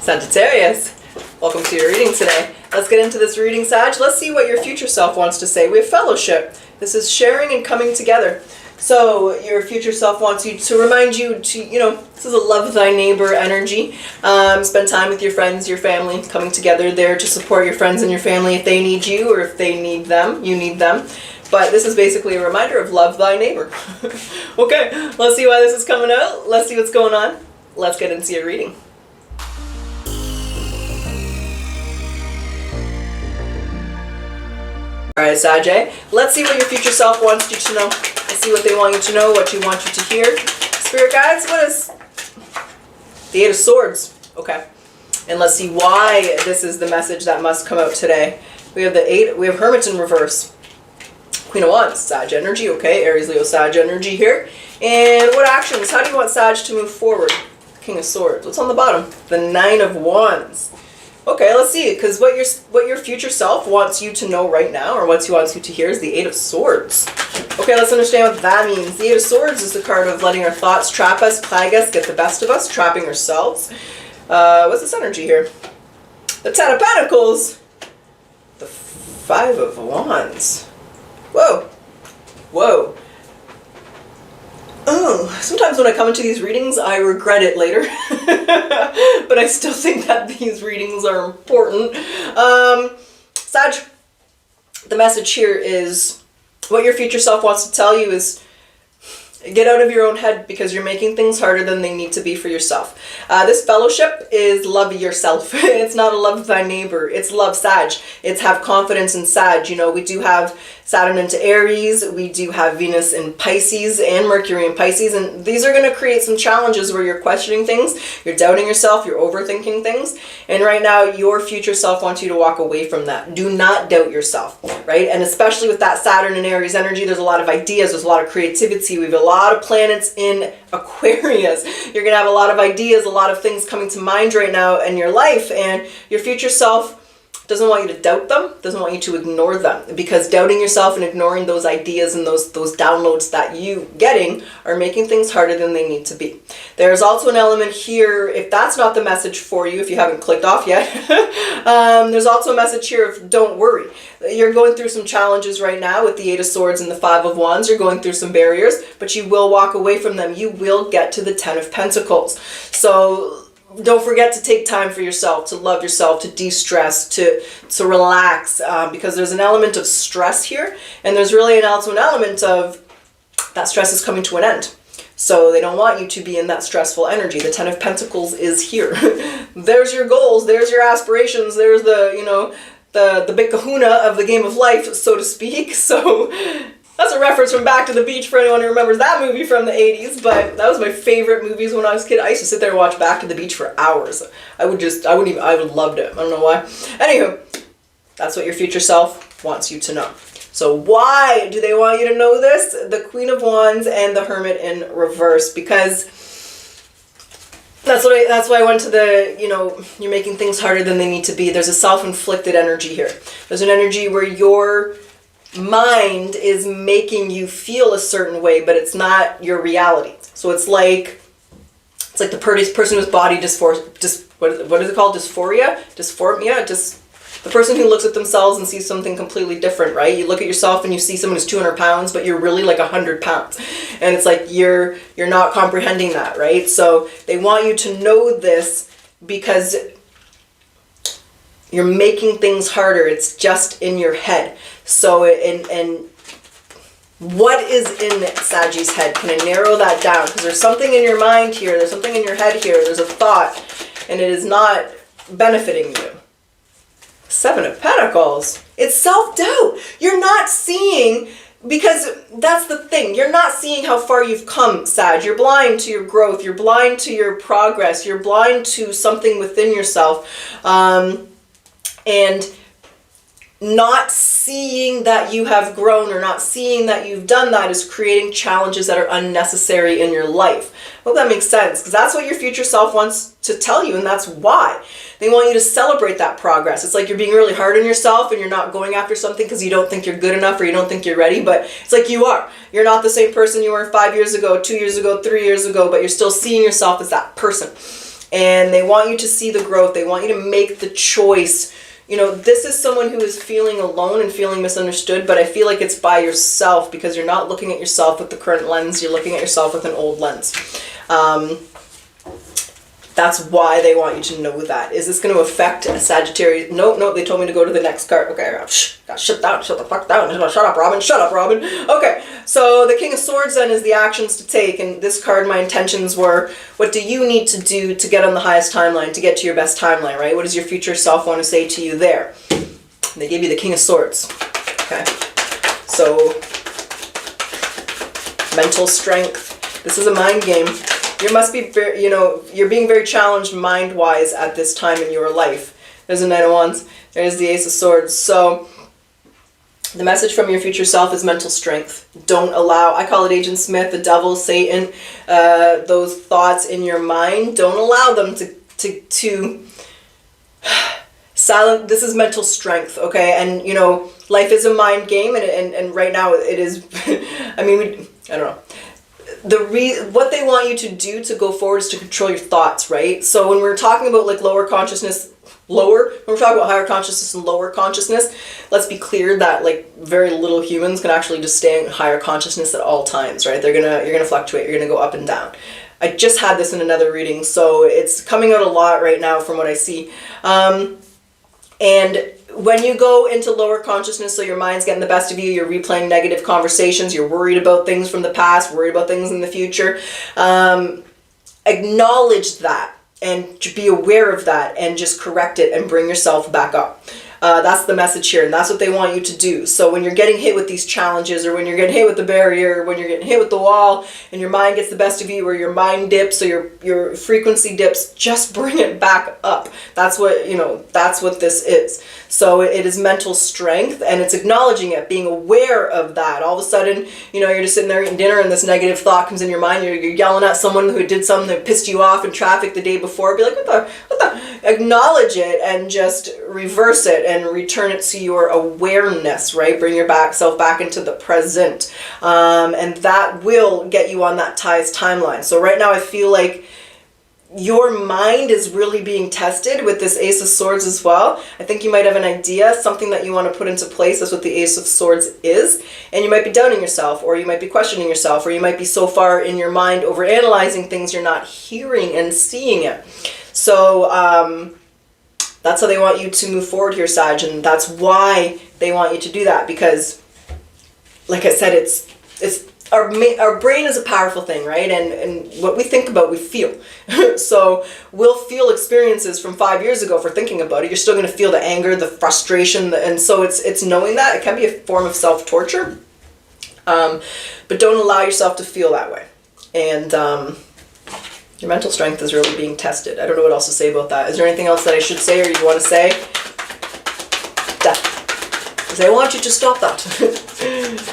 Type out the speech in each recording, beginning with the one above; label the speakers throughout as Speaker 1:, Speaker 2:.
Speaker 1: Sagittarius, welcome to your reading today. Let's get into this reading, Sag. Let's see what your future self wants to say. We have fellowship. This is sharing and coming together. So your future self wants you to remind you to, this is a love thy neighbor energy. Spend time with your friends, your family, coming together there to support your friends and your family if they need you or if they need them, you need them. But this is basically a reminder of love thy neighbor. Okay, let's see why this is coming out. Let's see what's going on. Let's get into your reading. Alright, Sag, let's see what your future self wants you to know. Let's see what they want you to know, what you want you to hear. Spirit guides, what is the Eight of Swords? Okay. And let's see why this is the message that must come out today. We have we have Hermit in reverse. Queen of Wands, Sag energy, okay. Aries, Leo, Sag energy here. And what actions? How do you want Sag to move forward? King of Swords. What's on the bottom? The Nine of Wands. Okay, let's see, because what your future self wants you to know right now, or what he wants you to hear, is the Eight of Swords. Okay, let's understand what that means. The Eight of Swords is the card of letting our thoughts trap us, plague us, get the best of us, trapping ourselves. What's this energy here? The Ten of Pentacles. The Five of Wands. Whoa. Whoa. Oh, sometimes when I come into these readings, I regret it later. But I still think that these readings are important. Sag, the message here is what your future self wants to tell you is get out of your own head because you're making things harder than they need to be for yourself. This fellowship is love yourself. It's not a love thy neighbor. It's love Sag. It's have confidence in Sag. We do have Saturn into Aries. We do have Venus in Pisces and Mercury in Pisces. And these are going to create some challenges where you're questioning things. You're doubting yourself. You're overthinking things. And right now, your future self wants you to walk away from that. Do not doubt yourself, right? And especially with that Saturn and Aries energy, there's a lot of ideas. There's a lot of creativity. We have a lot of planets in Aquarius. You're going to have a lot of ideas, a lot of things coming to mind right now in your life. And your future self doesn't want you to doubt them, doesn't want you to ignore them, because doubting yourself and ignoring those ideas and those downloads that you getting are making things harder than they need to be. There's also an element here, if that's not the message for you, if you haven't clicked off yet, there's also a message here of don't worry. You're going through some challenges right now with the Eight of Swords and the Five of Wands. You're going through some barriers, but you will walk away from them. You will get to the Ten of Pentacles. So don't forget to take time for yourself, to love yourself, to de-stress, to relax, because there's an element of stress here, and there's really also an element of that stress is coming to an end. So they don't want you to be in that stressful energy. The Ten of Pentacles is here. There's your goals, there's your aspirations, there's the big kahuna of the game of life, so to speak. So that's a reference from Back to the Beach for anyone who remembers that movie from the 80s, but that was my favorite movies when I was a kid. I used to sit there and watch Back to the Beach for hours. I would loved it. I don't know why. Anywho, that's what your future self wants you to know. So why do they want you to know this? The Queen of Wands and the Hermit in reverse, because that's why I went to the, you're making things harder than they need to be. There's a self-inflicted energy here. There's an energy where your mind is making you feel a certain way, but it's not your reality. So it's like the person whose body what is it called? Dysphoria? The person who looks at themselves and sees something completely different, right? You look at yourself and you see someone who's 200 pounds, but you're really like 100 pounds. And it's like you're not comprehending that, right? So they want you to know this because you're making things harder. It's just in your head. So, and what is in Saggy's head? Can I narrow that down? Because there's something in your mind here. There's something in your head here. There's a thought, and it is not benefiting you. Seven of Pentacles. It's self-doubt. You're not seeing, because that's the thing. You're not seeing how far you've come, Sag. You're blind to your growth. You're blind to your progress. You're blind to something within yourself. And not seeing that you have grown or not seeing that you've done that is creating challenges that are unnecessary in your life. I hope that makes sense, because that's what your future self wants to tell you, and that's why. They want you to celebrate that progress. It's like you're being really hard on yourself and you're not going after something because you don't think you're good enough or you don't think you're ready, but it's like you are. You're not the same person you were 5 years ago, 2 years ago, 3 years ago, but you're still seeing yourself as that person. And they want you to see the growth. They want you to make the choice. You know, this is someone who is feeling alone and feeling misunderstood, but I feel like it's by yourself because you're not looking at yourself with the current lens. You're looking at yourself with an old lens. That's why they want you to know that. Is this going to affect a Sagittarius? No, they told me to go to the next card. Okay, shut the fuck down. Shut up, Robin. Shut up, Robin. Okay, so the King of Swords then is the actions to take. And this card, my intentions were, what do you need to do to get on the highest timeline, to get to your best timeline, right? What does your future self want to say to you there? They gave you the King of Swords. Okay, so mental strength. This is a mind game. You must be, you know, you're being very challenged mind-wise at this time in your life. There's a Knight of Wands. There's the Ace of Swords. So the message from your future self is mental strength. Don't allow, I call it Agent Smith, the devil, Satan, those thoughts in your mind. Don't allow them to silent. This is mental strength, okay? And, you know, life is a mind game, and right now it is, I mean, I don't know. What they want you to do to go forward is to control your thoughts, right? So when we're talking about like lower consciousness, when we're talking about higher consciousness and lower consciousness, let's be clear that like very little humans can actually just stay in higher consciousness at all times, right? You're gonna fluctuate, you're gonna go up and down. I just had this in another reading, so it's coming out a lot right now from what I see. And when you go into lower consciousness, so your mind's getting the best of you, you're replaying negative conversations, you're worried about things from the past, worried about things in the future, acknowledge that and be aware of that and just correct it and bring yourself back up. That's the message here, and that's what they want you to do. So when you're getting hit with these challenges, or when you're getting hit with the barrier, or when you're getting hit with the wall, and your mind gets the best of you, or your mind dips, or your frequency dips, just bring it back up. That's what, you know, that's what this is. So it is mental strength, and it's acknowledging it, being aware of that. All of a sudden, you know, you're just sitting there eating dinner, and this negative thought comes in your mind. You're yelling at someone who did something that pissed you off in traffic the day before. Be like, what the? Acknowledge it and just reverse it and return it to your awareness, right? Bring yourself back into the present. And that will get you on that highest timeline. So right now I feel like your mind is really being tested with this Ace of Swords as well. I think you might have an idea, something that you want to put into place. That's what the Ace of Swords is. And you might be doubting yourself, or you might be questioning yourself, or you might be so far in your mind overanalyzing things you're not hearing and seeing it. So that's how they want you to move forward here, Sag, and that's why they want you to do that, because, like I said, it's our brain is a powerful thing, right? And what we think about, we feel. So we'll feel experiences from 5 years ago for thinking about it. You're still going to feel the anger, the frustration, and so it's knowing that. It can be a form of self-torture, but don't allow yourself to feel that way. And your mental strength is really being tested. I don't know what else to say about that. Is there anything else that I should say or you want to say? Because I want you to stop that.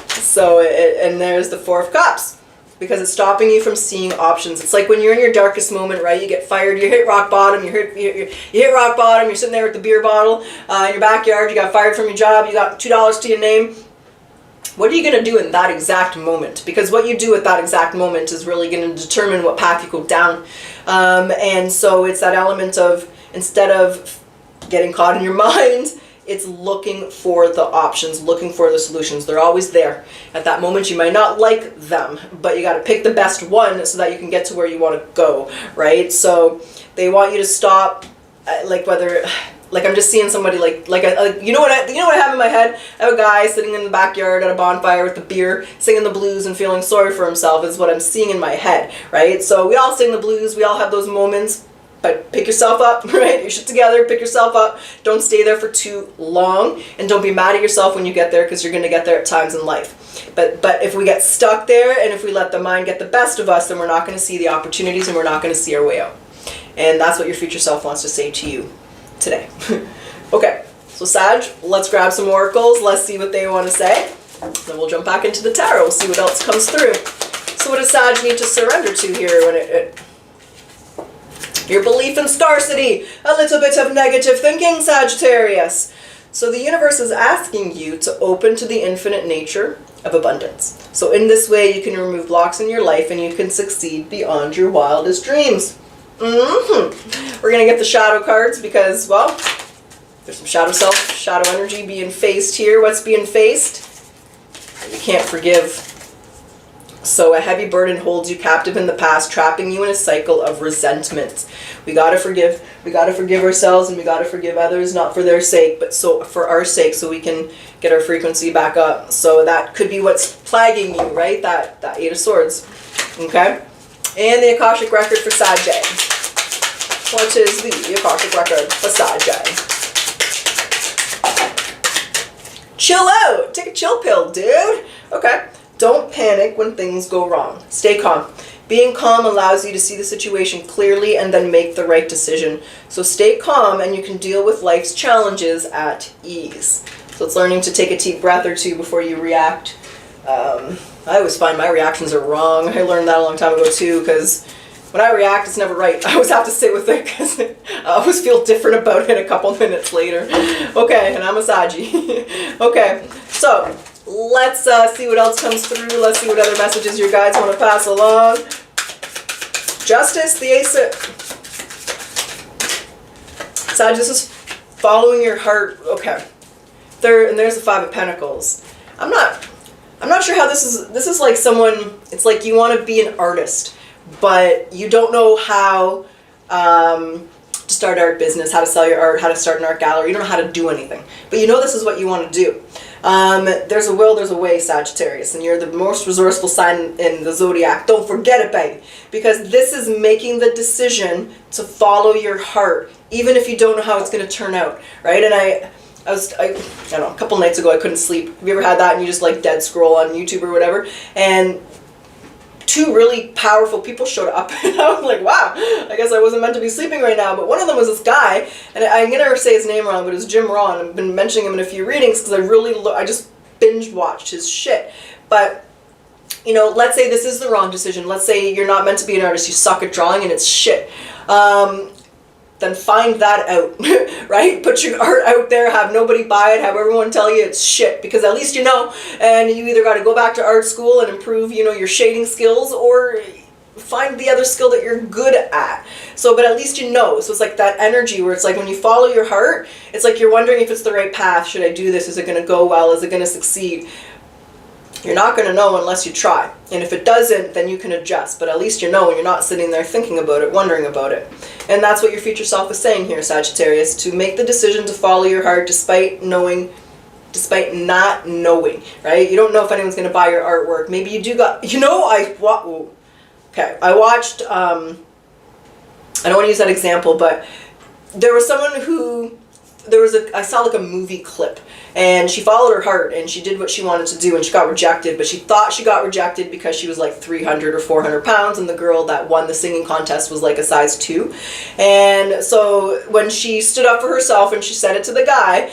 Speaker 1: So, and there's the Four of Cups, because it's stopping you from seeing options. It's like when you're in your darkest moment, right? You get fired, you hit rock bottom, you hit rock bottom, you're sitting there with the beer bottle in your backyard, you got fired from your job, you got $2 to your name. What are you going to do in that exact moment? Because what you do at that exact moment is really going to determine what path you go down. And so it's that element of, instead of getting caught in your mind, it's looking for the options, looking for the solutions. They're always there. At that moment, you might not like them, but you got to pick the best one so that you can get to where you want to go, right? So they want you to stop, like I'm just seeing somebody you know what I have in my head? I have a guy sitting in the backyard at a bonfire with the beer, singing the blues and feeling sorry for himself is what I'm seeing in my head, right? So we all sing the blues, we all have those moments, but pick yourself up, right? Your shit together, pick yourself up. Don't stay there for too long, and don't be mad at yourself when you get there, because you're going to get there at times in life. But if we get stuck there, and if we let the mind get the best of us, then we're not going to see the opportunities, and we're not going to see our way out. And that's what your future self wants to say to you today. Okay, so Sag, let's grab some oracles. Let's see what they want to say. Then we'll jump back into the tarot. We'll see what else comes through. So what does Sag need to surrender to here when your belief in scarcity, a little bit of negative thinking, Sagittarius. So the universe is asking you to open to the infinite nature of abundance. So in this way, you can remove blocks in your life and you can succeed beyond your wildest dreams. We're going to get the shadow cards because, well, there's some shadow self, shadow energy being faced here. What's being faced? You can't forgive. So a heavy burden holds you captive in the past, trapping you in a cycle of resentment. We gotta forgive. We gotta forgive ourselves, and we gotta forgive others, not for their sake, but so for our sake, so we can get our frequency back up. So that could be what's plaguing you, right? That Eight of Swords. Okay? And the Akashic Record for Sagittarius. What is the Akashic Record for Sagittarius? Chill out. Take a chill pill, dude. Okay. Don't panic when things go wrong. Stay calm. Being calm allows you to see the situation clearly and then make the right decision. So stay calm and you can deal with life's challenges at ease. So it's learning to take a deep breath or two before you react. I always find my reactions are wrong. I learned that a long time ago too, because when I react, it's never right. I always have to sit with it because I always feel different about it a couple minutes later. Okay, and I'm a Saggy. Okay, so let's see what else comes through. Let's see what other messages your guides want to pass along. Justice, the Ace of... Sag, this is following your heart. Okay. There's the Five of Pentacles. I'm not sure how this is like someone, it's like you want to be an artist, but you don't know how to start art business, how to sell your art, how to start an art gallery. You don't know how to do anything, but you know this is what you want to do. There's a will, there's a way, Sagittarius, and you're the most resourceful sign in the zodiac. Don't forget it, baby, because this is making the decision to follow your heart, even if you don't know how it's going to turn out, right? And I don't know, a couple nights ago I couldn't sleep. Have you ever had that and you just like dead scroll on YouTube or whatever? And two really powerful people showed up and I was like, wow, I guess I wasn't meant to be sleeping right now. But one of them was this guy, and I'm going to say his name wrong, but it was Jim Ron. I've been mentioning him in a few readings because I just binge watched his shit. But, you know, let's say this is the wrong decision. Let's say you're not meant to be an artist, you suck at drawing and it's shit. Then find that out, right? Put your art out there, have nobody buy it, have everyone tell you it's shit, because at least you know, and you either got to go back to art school and improve, you know, your shading skills, or find the other skill that you're good at. So, but at least you know. So it's like that energy where it's like when you follow your heart, it's like you're wondering if it's the right path. Should I do this? Is it going to go well? Is it going to succeed? You're not going to know unless you try. And if it doesn't, then you can adjust. But at least you know, and you're not sitting there thinking about it, wondering about it. And that's what your future self is saying here, Sagittarius, to make the decision to follow your heart despite not knowing, right? You don't know if anyone's going to buy your artwork. Maybe you do got, you know, I watched, I don't want to use that example, but there was someone who, I saw like a movie clip, and she followed her heart and she did what she wanted to do, and she got rejected, but she thought she got rejected because she was like 300 or 400 pounds, and the girl that won the singing contest was like a size 2. And so when she stood up for herself and she said it to the guy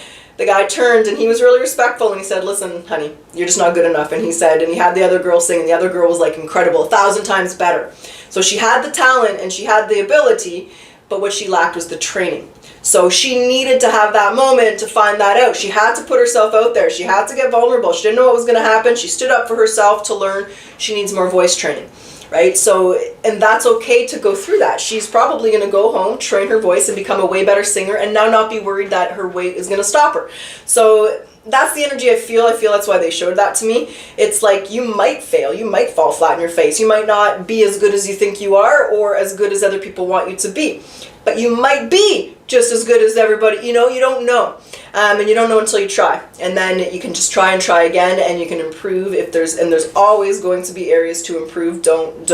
Speaker 1: turned and he was really respectful and he said, listen, honey, you're just not good enough. And he said, and he had the other girl sing, and the other girl was like incredible, 1,000 times better. So she had the talent and she had the ability, but what she lacked was the training. So she needed to have that moment to find that out. She had to put herself out there. She had to get vulnerable. She didn't know what was going to happen. She stood up for herself to learn she needs more voice training, right? So, and that's okay to go through that. She's probably going to go home, train her voice, and become a way better singer, and now not be worried that her weight is going to stop her. So that's the energy I feel. I feel that's why they showed that to me. It's like you might fail. You might fall flat in your face. You might not be as good as you think you are or as good as other people want you to be. But you might be just as good as everybody. You know, you don't know. And you don't know until you try. And then you can just try and try again, and you can improve if there's always going to be areas to improve. Don't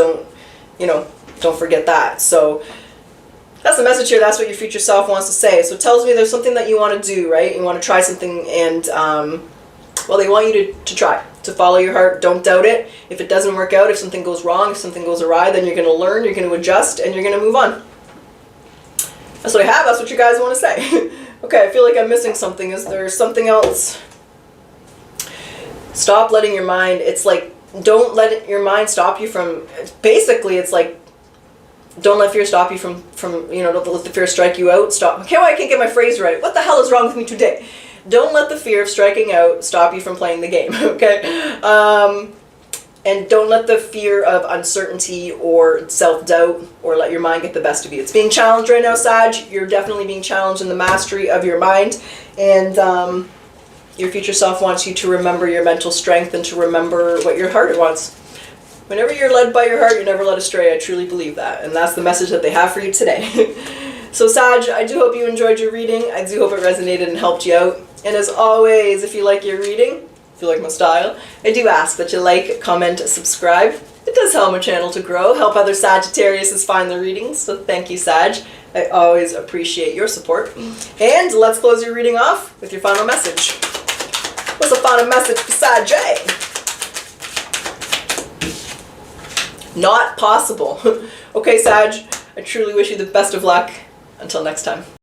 Speaker 1: forget that. So that's the message here. That's what your future self wants to say. So it tells me there's something that you want to do, right? You want to try something, and well, they want you to try, to follow your heart. Don't doubt it. If it doesn't work out, if something goes wrong, if something goes awry, then you're going to learn, you're going to adjust, and you're going to move on. That's what I have. That's what you guys want to say. Okay, I feel like I'm missing something. Is there something else? Stop letting your mind, it's like, don't let your mind stop you from, basically it's like, don't let fear stop you from don't let the fear strike you out. Stop. Okay, I can't get my phrase right. What the hell is wrong with me today? Don't let the fear of striking out stop you from playing the game, okay? And don't let the fear of uncertainty or self-doubt or let your mind get the best of you. It's being challenged right now, Sag. You're definitely being challenged in the mastery of your mind. And your future self wants you to remember your mental strength and to remember what your heart wants. Whenever you're led by your heart, you're never led astray. I truly believe that. And that's the message that they have for you today. So Sag, I do hope you enjoyed your reading. I do hope it resonated and helped you out. And as always, if you like your reading, if you like my style, I do ask that you like, comment, subscribe. It does help my channel to grow, help other Sagittariuses find the readings, so thank you, Sag. I always appreciate your support. And let's close your reading off with your final message. What's the final message for Sag J? Not possible. Okay, Sag, I truly wish you the best of luck. Until next time.